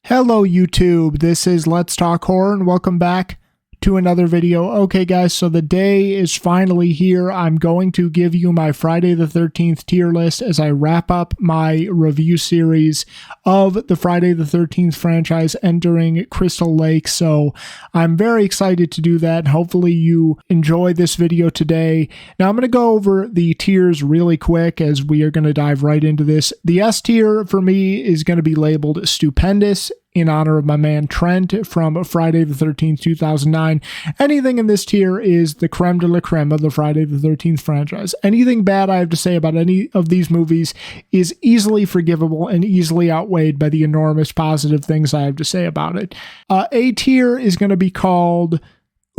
Hello YouTube, this is Let's Talk Horror and welcome back to another video. Okay guys, so the day is finally here. I'm going to give you my Friday the 13th tier list as I wrap up my review series of the Friday the 13th franchise entering Crystal Lake. So I'm very excited to do that and hopefully you enjoy this video today. Now I'm going to go over the tiers really quick as we are going to dive right into this. The S tier for me is going to be labeled Stupendous, in honor of my man Trent from Friday the 13th, 2009. Anything in this tier is the creme de la creme of the Friday the 13th franchise. Anything bad I have to say about any of these movies is easily forgivable and easily outweighed by the enormous positive things I have to say about it. A tier is going to be called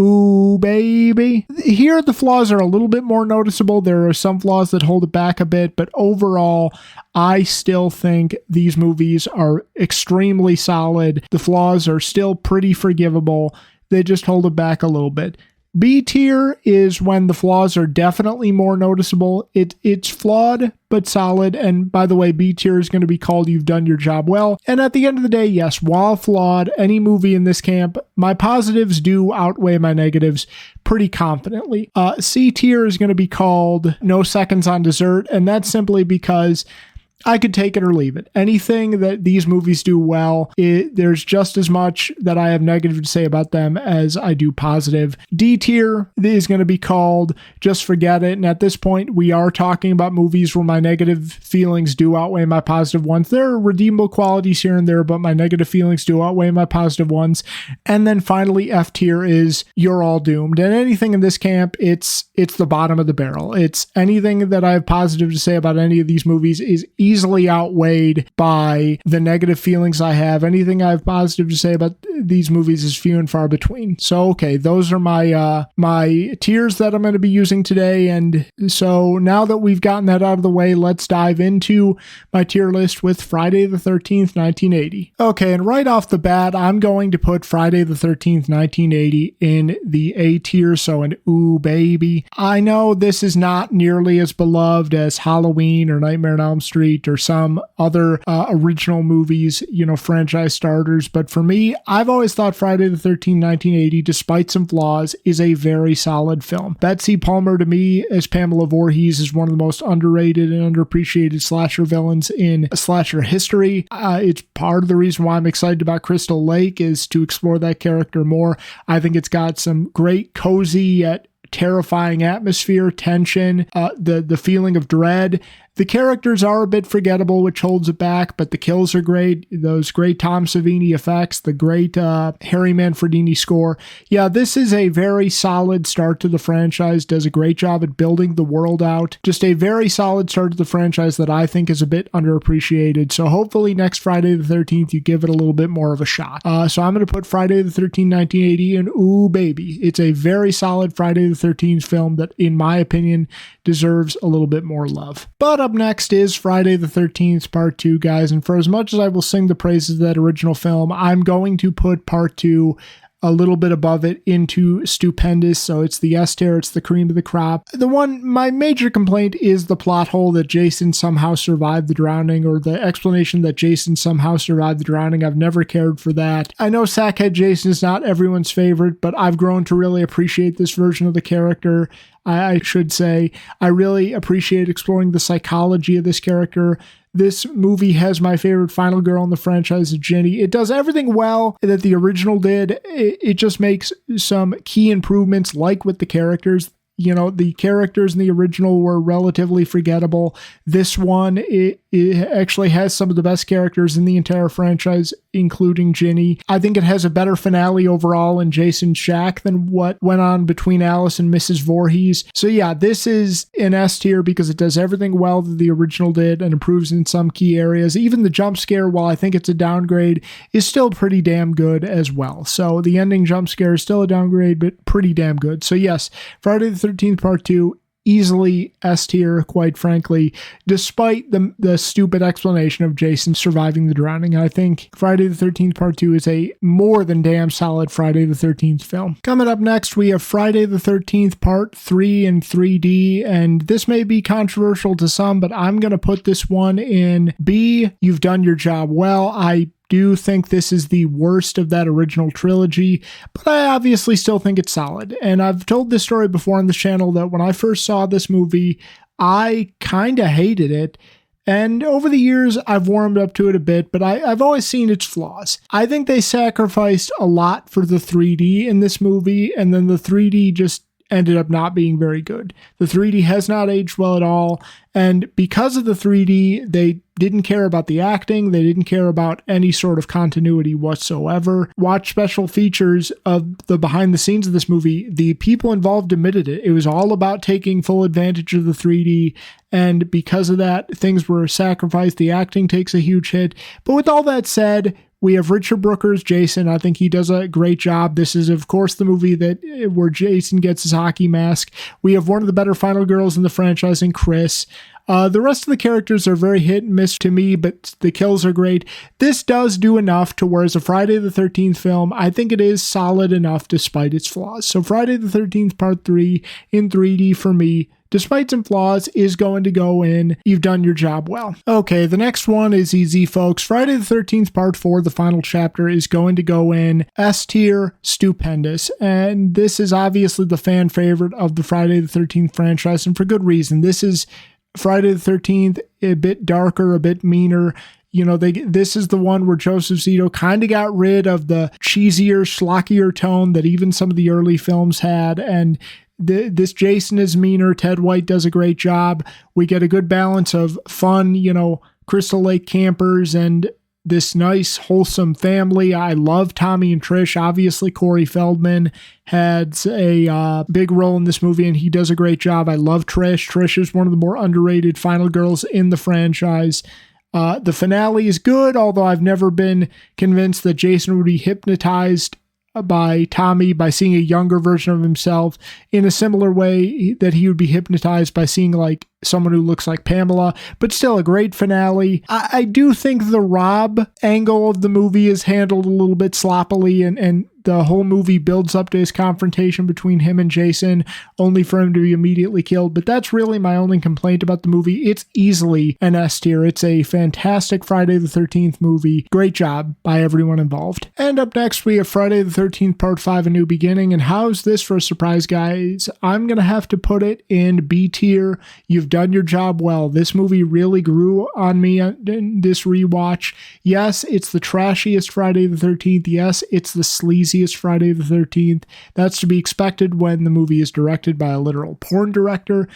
Ooh, baby. Here, the flaws are a little bit more noticeable. There are some flaws that hold it back a bit, but overall, I still think these movies are extremely solid. The flaws are still pretty forgivable. They just hold it back a little bit. B tier is when the flaws are definitely more noticeable. It's flawed, but solid. And by the way, B tier is going to be called You've Done Your Job Well. And at the end of the day, yes, while flawed, any movie in this camp, my positives do outweigh my negatives pretty confidently. C tier is going to be called No Seconds on Dessert. And that's simply because I could take it or leave it. Anything that these movies do well, there's just as much that I have negative to say about them as I do positive. D tier is going to be called Just Forget It. And at this point, we are talking about movies where my negative feelings do outweigh my positive ones. There are redeemable qualities here and there, but my negative feelings do outweigh my positive ones. And then finally, F tier is You're All Doomed. And anything in this camp, it's the bottom of the barrel. It's anything that I have positive to say about any of these movies is easily outweighed by the negative feelings I have. Anything I have positive to say about these movies is few and far between. So, okay, those are my my tiers that I'm going to be using today. And so now that we've gotten that out of the way, let's dive into my tier list with Friday the 13th, 1980. Okay, and right off the bat, I'm going to put Friday the 13th, 1980 in the A tier, so an ooh baby. I know this is not nearly as beloved as Halloween or Nightmare on Elm Street or some other original movies, franchise starters. But for me, I've always thought Friday the 13th, 1980, despite some flaws, is a very solid film. Betsy Palmer, to me, as Pamela Voorhees, is one of the most underrated and underappreciated slasher villains in slasher history. It's part of the reason why I'm excited about Crystal Lake is to explore that character more. I think it's got some great cozy yet terrifying atmosphere, tension, the feeling of dread. The characters are a bit forgettable, which holds it back, but the kills are great. Those great Tom Savini effects, the great Harry Manfredini score. Yeah, this is a very solid start to the franchise, does a great job at building the world out. Just a very solid start to the franchise that I think is a bit underappreciated. So hopefully next Friday the 13th, you give it a little bit more of a shot. So I'm going to put Friday the 13th, 1980 and ooh baby. It's a very solid Friday the 13th film that, in my opinion, deserves a little bit more love. But up next is Friday the 13th Part 2, guys, and for as much as I will sing the praises of that original film, I'm going to put Part 2 a little bit above it into Stupendous. So it's the S tier, it's the cream of the crop. My major complaint is the plot hole that Jason somehow survived the drowning, or the explanation that Jason somehow survived the drowning. I've never cared for that. I know Sackhead Jason is not everyone's favorite, but I've grown to really appreciate this version of the character. I should say, I really appreciate exploring the psychology of this character. This movie has my favorite final girl in the franchise, Ginny. It does everything well that the original did. It just makes some key improvements, like with the characters. The characters in the original were relatively forgettable. This one, it actually has some of the best characters in the entire franchise, including Ginny. I think it has a better finale overall in Jason's shack than what went on between Alice and Mrs. Voorhees. So yeah, this is an S tier because it does everything well that the original did and improves in some key areas. Even the jump scare, while I think it's a downgrade, is still pretty damn good as well. So the ending jump scare is still a downgrade, but pretty damn good. So yes, Friday the 13th Part 2, easily S tier, quite frankly, despite the stupid explanation of Jason surviving the drowning. I think Friday the 13th Part 2 is a more than damn solid Friday the 13th film. Coming up next, we have Friday the 13th Part 3 in 3D, and this may be controversial to some, but I'm going to put this one in B. You've Done Your Job Well. I do think this is the worst of that original trilogy, but I obviously still think it's solid. And I've told this story before on this channel that when I first saw this movie, I kind of hated it. And over the years, I've warmed up to it a bit, but I've always seen its flaws. I think they sacrificed a lot for the 3D in this movie, and then the 3D just ended up not being very good. The 3D has not aged well at all, and because of the 3D, they didn't care about the acting, they didn't care about any sort of continuity whatsoever. Watch special features of the behind the scenes of this movie. The people involved admitted it. It was all about taking full advantage of the 3D, and because of that, things were sacrificed. The acting takes a huge hit. But with all that said, we have Richard Brooker's Jason. I think he does a great job. This is, of course, the movie where Jason gets his hockey mask. We have one of the better final girls in the franchise in Chris. The rest of the characters are very hit and miss to me, but the kills are great. This does do enough to where as a Friday the 13th film, I think it is solid enough despite its flaws. So Friday the 13th Part 3 in 3D for me, despite some flaws, is going to go in. You've done your job well. Okay, the next one is easy, folks. Friday the 13th Part 4, the final chapter, is going to go in S tier, stupendous. And this is obviously the fan favorite of the Friday the 13th franchise, and for good reason. This is Friday the 13th, a bit darker, a bit meaner. You know, this is the one where Joseph Zito kind of got rid of the cheesier, schlockier tone that even some of the early films had, and this Jason is meaner. Ted White does a great job. We get a good balance of fun, Crystal Lake campers and this nice, wholesome family. I love Tommy and Trish. Obviously, Corey Feldman had a big role in this movie, and he does a great job. I love Trish. Trish is one of the more underrated final girls in the franchise. The finale is good, although I've never been convinced that Jason would be hypnotized by Tommy by seeing a younger version of himself in a similar way that he would be hypnotized by seeing like someone who looks like Pamela, but still a great finale. I do think the Rob angle of the movie is handled a little bit sloppily, and the whole movie builds up to his confrontation between him and Jason, only for him to be immediately killed. But that's really my only complaint about the movie. It's easily an S tier. It's a fantastic Friday the 13th movie. Great job by everyone involved. And up next, we have Friday the 13th Part 5, A New Beginning. And how's this for a surprise, guys? I'm going to have to put it in B tier. You've done your job well. This movie really grew on me in this rewatch. Yes, it's the trashiest Friday the 13th. Yes, it's the sleaziest Friday the 13th. That's to be expected when the movie is directed by a literal porn director.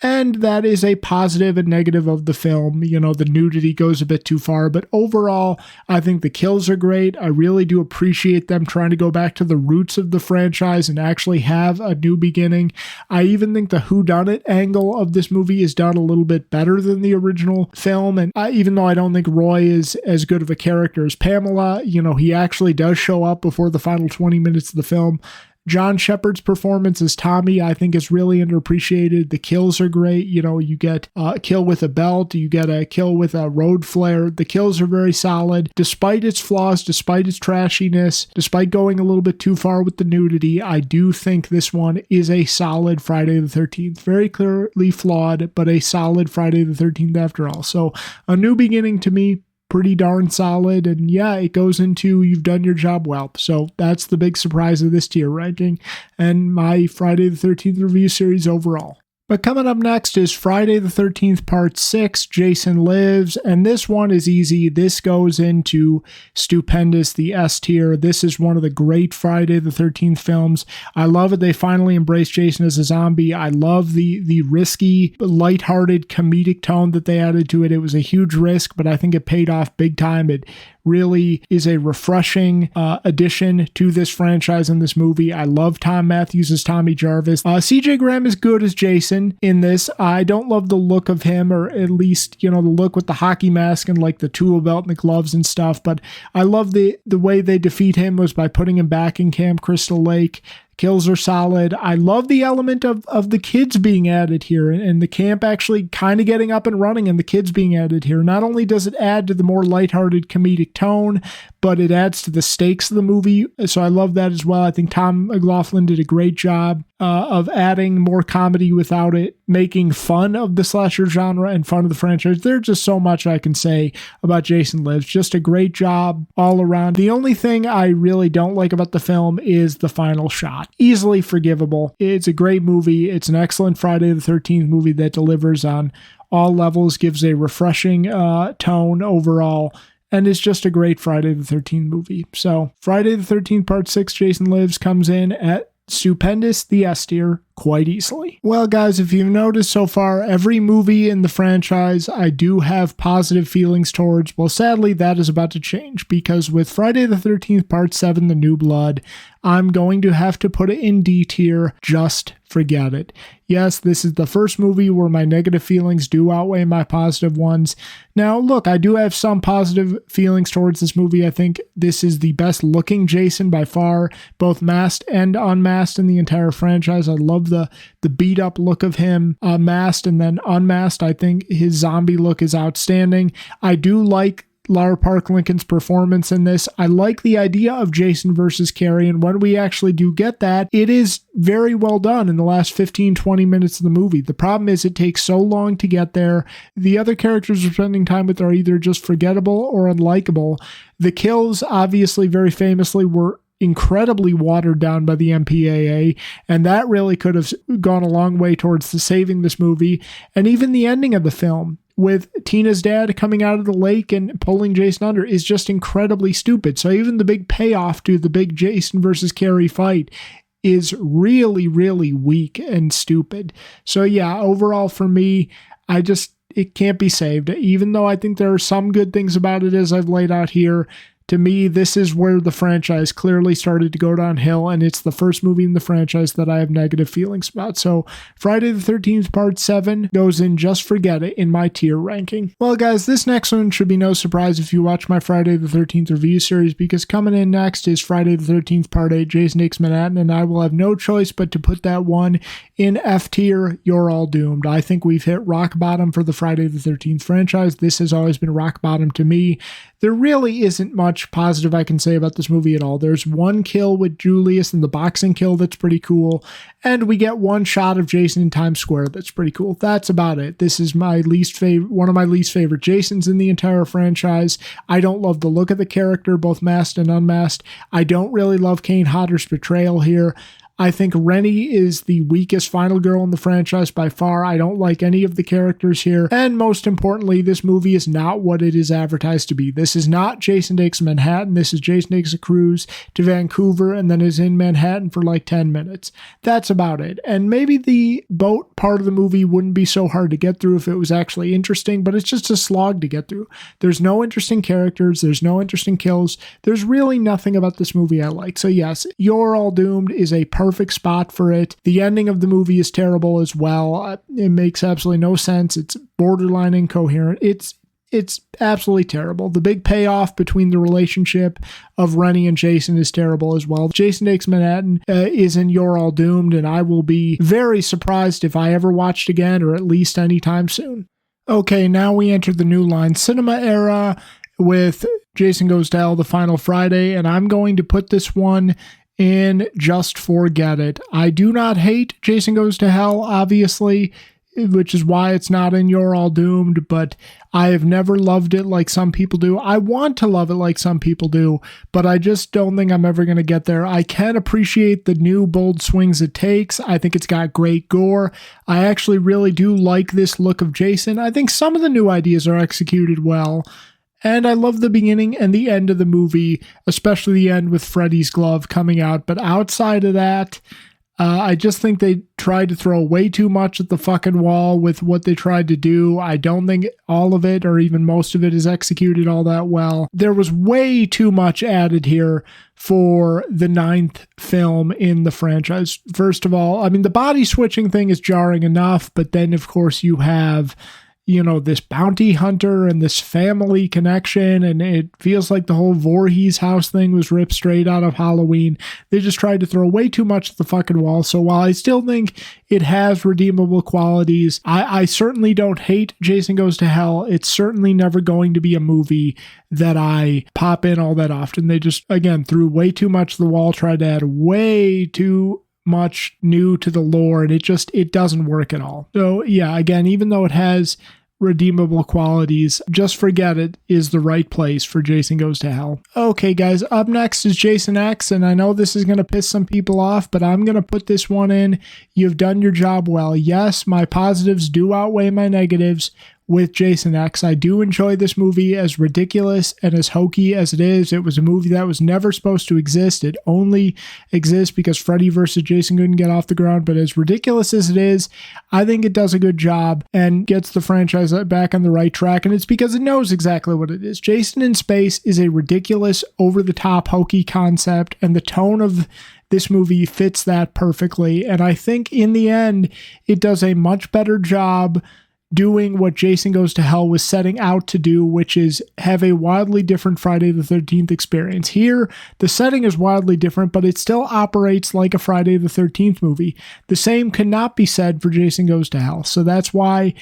And that is a positive and negative of the film. The nudity goes a bit too far, but overall, I think the kills are great. I really do appreciate them trying to go back to the roots of the franchise and actually have a new beginning. I even think the whodunit angle of this movie is done a little bit better than the original film. And even though I don't think Roy is as good of a character as Pamela, he actually does show up before the final 20 minutes of the film. John Shepard's performance as Tommy, I think, is really underappreciated. The kills are great. You get a kill with a belt. You get a kill with a road flare. The kills are very solid. Despite its flaws, despite its trashiness, despite going a little bit too far with the nudity, I do think this one is a solid Friday the 13th. Very clearly flawed, but a solid Friday the 13th after all. So A New Beginning to me, pretty darn solid, and yeah, it goes into you've done your job well. So that's the big surprise of this tier ranking and my Friday the 13th review series overall. But coming up next is Friday the 13th Part 6, Jason Lives, and this one is easy. This goes into stupendous, the S tier. This is one of the great Friday the 13th films. I love it. They finally embraced Jason as a zombie. I love the risky, lighthearted, comedic tone that they added to it. It was a huge risk, but I think it paid off big time. It really is a refreshing addition to this franchise and this movie. I love Tom Matthews as Tommy Jarvis. CJ Graham is good as Jason in this. I don't love the look of him, or at least, the look with the hockey mask and like the tool belt and the gloves and stuff, but I love the way they defeat him was by putting him back in Camp Crystal Lake. Kills are solid. I love the element of the kids being added here and the camp actually kind of getting up and running and the kids being added here. Not only does it add to the more lighthearted comedic tone, but it adds to the stakes of the movie. So I love that as well. I think Tom McLaughlin did a great job of adding more comedy without it making fun of the slasher genre and fun of the franchise. There's just so much I can say about Jason Lives. Just a great job all around. The only thing I really don't like about the film is the final shot. Easily forgivable. It's a great movie. It's an excellent Friday the 13th movie that delivers on all levels, gives a refreshing tone overall, and it's just a great Friday the 13th movie. So Friday the 13th Part 6, Jason Lives, comes in at stupendous the S tier quite easily. Well, guys, if you've noticed so far, every movie in the franchise I do have positive feelings towards. Well, sadly, that is about to change, because with Friday the 13th Part 7, The New Blood, I'm going to have to put it in D tier. Just forget it. Yes, this is the first movie where my negative feelings do outweigh my positive ones. Now, look, I do have some positive feelings towards this movie. I think this is the best looking Jason by far, both masked and unmasked in the entire franchise. I love the beat up look of him masked, and then unmasked. I think his zombie look is outstanding. I do like Lara Park Lincoln's performance in this. I like the idea of Jason versus Carrie, and when we actually do get that, it is very well done in the last 15-20 minutes of the movie. The problem is it takes so long to get there. The other characters we're spending time with are either just forgettable or unlikable. The kills, obviously, very famously, were incredibly watered down by the MPAA, and that really could have gone a long way towards saving this movie. And even the ending of the film, with Tina's dad coming out of the lake and pulling Jason under, is just incredibly stupid. So even the big payoff to the big Jason versus Carrie fight is really, really weak and stupid. So yeah, overall for me, it can't be saved. Even though I think there are some good things about it as I've laid out here, to me, this is where the franchise clearly started to go downhill, and it's the first movie in the franchise that I have negative feelings about. So Friday the 13th Part 7 goes in Just Forget It in my tier ranking. Well, guys, this next one should be no surprise if you watch my Friday the 13th review series, because coming in next is Friday the 13th Part 8, Jason Takes Manhattan, and I will have no choice but to put that one in F tier. You're all doomed. I think we've hit rock bottom for the Friday the 13th franchise. This has always been rock bottom to me. There really isn't much positive I can say about this movie at all. There's one kill with Julius and the boxing kill that's pretty cool, and we get one shot of Jason in Times Square that's pretty cool. That's about it. This is my one of my least favorite Jasons in the entire franchise. I don't love the look of the character, both masked and unmasked. I don't really love Kane Hodder's portrayal here. I think Rennie is the weakest final girl in the franchise by far. I don't like any of the characters here. And most importantly, this movie is not what it is advertised to be. This is not Jason Takes Manhattan. This is Jason takes a cruise to Vancouver and then is in Manhattan for like 10 minutes. That's about it. And maybe the boat part of the movie wouldn't be so hard to get through if it was actually interesting, but it's just a slog to get through. There's no interesting characters. There's no interesting kills. There's really nothing about this movie I like. So yes, You're All Doomed is a perfect spot for it. The ending of the movie is terrible as well. It makes absolutely no sense. It's borderline incoherent. It's absolutely terrible. The big payoff between the relationship of Rennie and Jason is terrible as well. Jason Takes Manhattan is in You're All Doomed, and I will be very surprised if I ever watched again, or at least anytime soon. Okay, now we enter the New Line Cinema era with Jason Goes to Hell, The Final Friday, and I'm going to put this one in Just Forget It. I do not hate Jason Goes to Hell, obviously, which is why it's not in You're All Doomed, but I have never loved it like some people do. I want to love it like some people do, but I just don't think I'm ever going to get there. I can appreciate the new bold swings it takes. I think it's got great gore. I actually really do like this look of Jason. I think some of the new ideas are executed well. And I love the beginning and the end of the movie, especially the end with Freddy's glove coming out. But outside of that, I just think they tried to throw way too much at the fucking wall with what they tried to do. I don't think all of it or even most of it is executed all that well. There was way too much added here for the 9th film in the franchise. First of all, I mean, the body switching thing is jarring enough, but then of course you have this bounty hunter and this family connection, and it feels like the whole Voorhees house thing was ripped straight out of Halloween. They just tried to throw way too much at the fucking wall. So while I still think it has redeemable qualities, I certainly don't hate Jason Goes to Hell. It's certainly never going to be a movie that I pop in all that often. They just, again, threw way too much at the wall, tried to add way too much new to the lore, and it doesn't work at all. So yeah, again, even though it has redeemable qualities, Just Forget It is the right place for Jason Goes to Hell. Okay guys, up next is Jason X, and I know this is going to piss some people off, but I'm going to put this one in. You've done your job well. Yes, my positives do outweigh my negatives with Jason X. I do enjoy this movie, as ridiculous and as hokey as it is. It was a movie that was never supposed to exist. It only exists because Freddy versus Jason couldn't get off the ground. But as ridiculous as it is, I think it does a good job and gets the franchise back on the right track. And it's because it knows exactly what it is. Jason in Space is a ridiculous, over-the-top, hokey concept, and the tone of this movie fits that perfectly. And I think in the end, it does a much better job doing what Jason Goes to Hell was setting out to do, which is have a wildly different Friday the 13th experience. Here, the setting is wildly different, but it still operates like a Friday the 13th movie. The same cannot be said for Jason Goes to Hell. So that's why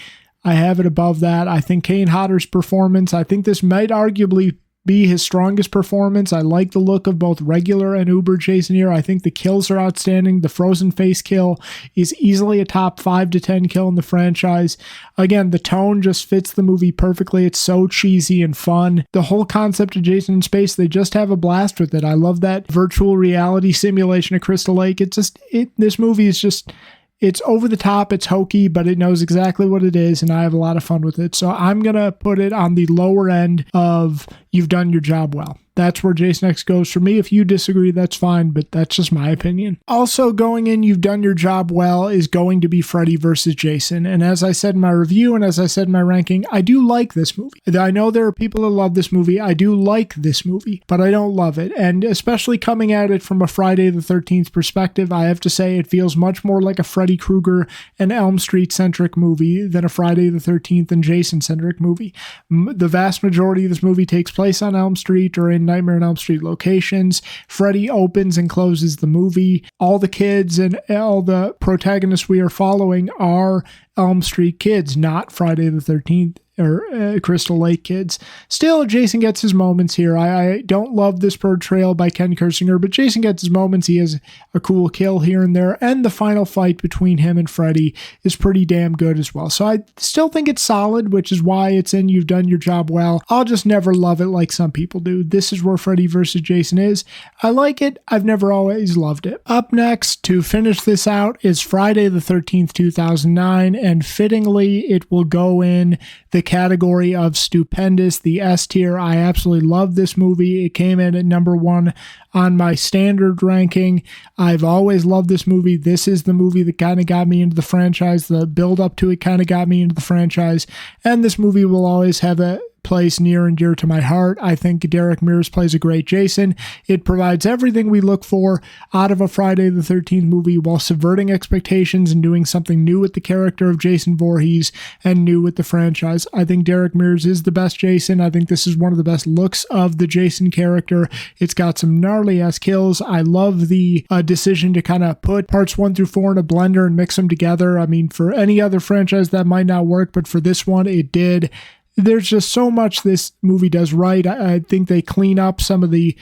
I have it above that. I think Kane Hodder's performance, I think this might arguably be his strongest performance. I like the look of both regular and Uber Jason here. I think the kills are outstanding. The frozen face kill is easily a top 5 to 10 kill in the franchise. Again, the tone just fits the movie perfectly. It's so cheesy and fun. The whole concept of Jason in Space, they just have a blast with it. I love that virtual reality simulation of Crystal Lake. This movie is just, it's over the top, it's hokey, but it knows exactly what it is, and I have a lot of fun with it. So I'm going to put it on the lower end of you've done your job well. That's where Jason X goes for me. If you disagree, that's fine, but that's just my opinion. Also going in, you've done your job well, is going to be Freddy versus Jason. And as I said in my review, and as I said in my ranking, I do like this movie. I know there are people that love this movie. I do like this movie, but I don't love it. And especially coming at it from a Friday the 13th perspective, I have to say it feels much more like a Freddy Krueger and Elm Street centric movie than a Friday the 13th and Jason centric movie. The vast majority of this movie takes place on Elm Street or in Nightmare on Elm Street locations. Freddy opens and closes the movie. All the kids and all the protagonists we are following are Elm Street kids, not Friday the 13th or Crystal Lake kids. Still, Jason gets his moments here. I don't love this portrayal by Ken Kirsinger, but Jason gets his moments. He has a cool kill here and there, and the final fight between him and Freddy is pretty damn good as well. So I still think it's solid, which is why it's in You've Done Your Job Well. I'll just never love it like some people do. This is where Freddy versus Jason is. I like it. I've never always loved it. Up next, to finish this out, is Friday the 13th, 2009, and fittingly, it will go in the category of stupendous, the S tier. I absolutely love this movie. It came in at number 1 on my standard ranking. I've always loved this movie. This is the movie that kind of got me into the franchise. The build up to it kind of got me into the franchise. And this movie will always have a place near and dear to my heart. I think Derek Mears plays a great Jason. It provides everything we look for out of a Friday the 13th movie while subverting expectations and doing something new with the character of Jason Voorhees and new with the franchise. I think Derek Mears is the best Jason. I think this is one of the best looks of the Jason character. It's got some gnarly ass kills. I love the decision to kind of put parts 1 through 4 in a blender and mix them together. I mean, for any other franchise that might not work, but for this one, it did. There's just so much this movie does right. I think they clean up some of the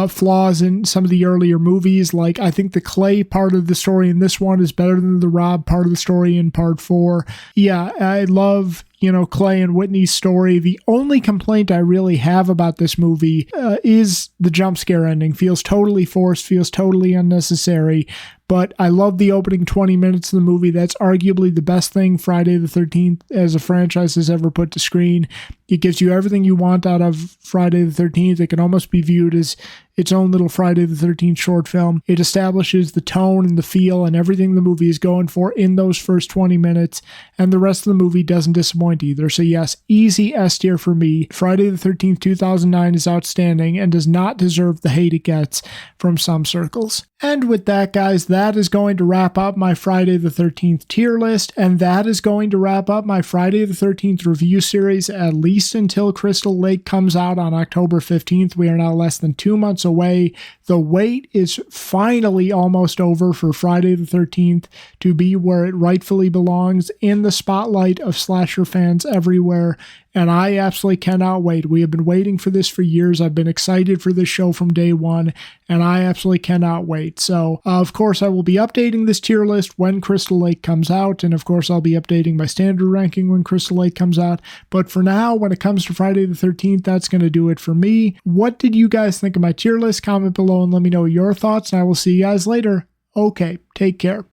flaws in some of the earlier movies. Like, I think the Clay part of the story in this one is better than the Rob part of the story in part 4. Yeah, I love, Clay and Whitney's story. The only complaint I really have about this movie is the jump scare ending. Feels totally forced, feels totally unnecessary. But I love the opening 20 minutes of the movie. That's arguably the best thing Friday the 13th as a franchise has ever put to screen. It gives you everything you want out of Friday the 13th. It can almost be viewed as its own little Friday the 13th short film. It establishes the tone and the feel and everything the movie is going for in those first 20 minutes, and the rest of the movie doesn't disappoint either. So yes, easy S tier for me. Friday the 13th, 2009 is outstanding and does not deserve the hate it gets from some circles. And with that, guys, that is going to wrap up my Friday the 13th tier list, and that is going to wrap up my Friday the 13th review series, at least until Crystal Lake comes out on October 15th. We are now less than 2 months away. The wait is finally almost over for Friday the 13th to be where it rightfully belongs, in the spotlight of slasher fans everywhere. And I absolutely cannot wait. We have been waiting for this for years. I've been excited for this show from day one, and I absolutely cannot wait. So, of course, I will be updating this tier list when Crystal Lake comes out, and of course, I'll be updating my standard ranking when Crystal Lake comes out. But for now, when it comes to Friday the 13th, that's going to do it for me. What did you guys think of my tier list? Comment below and let me know your thoughts, and I will see you guys later. Okay, take care.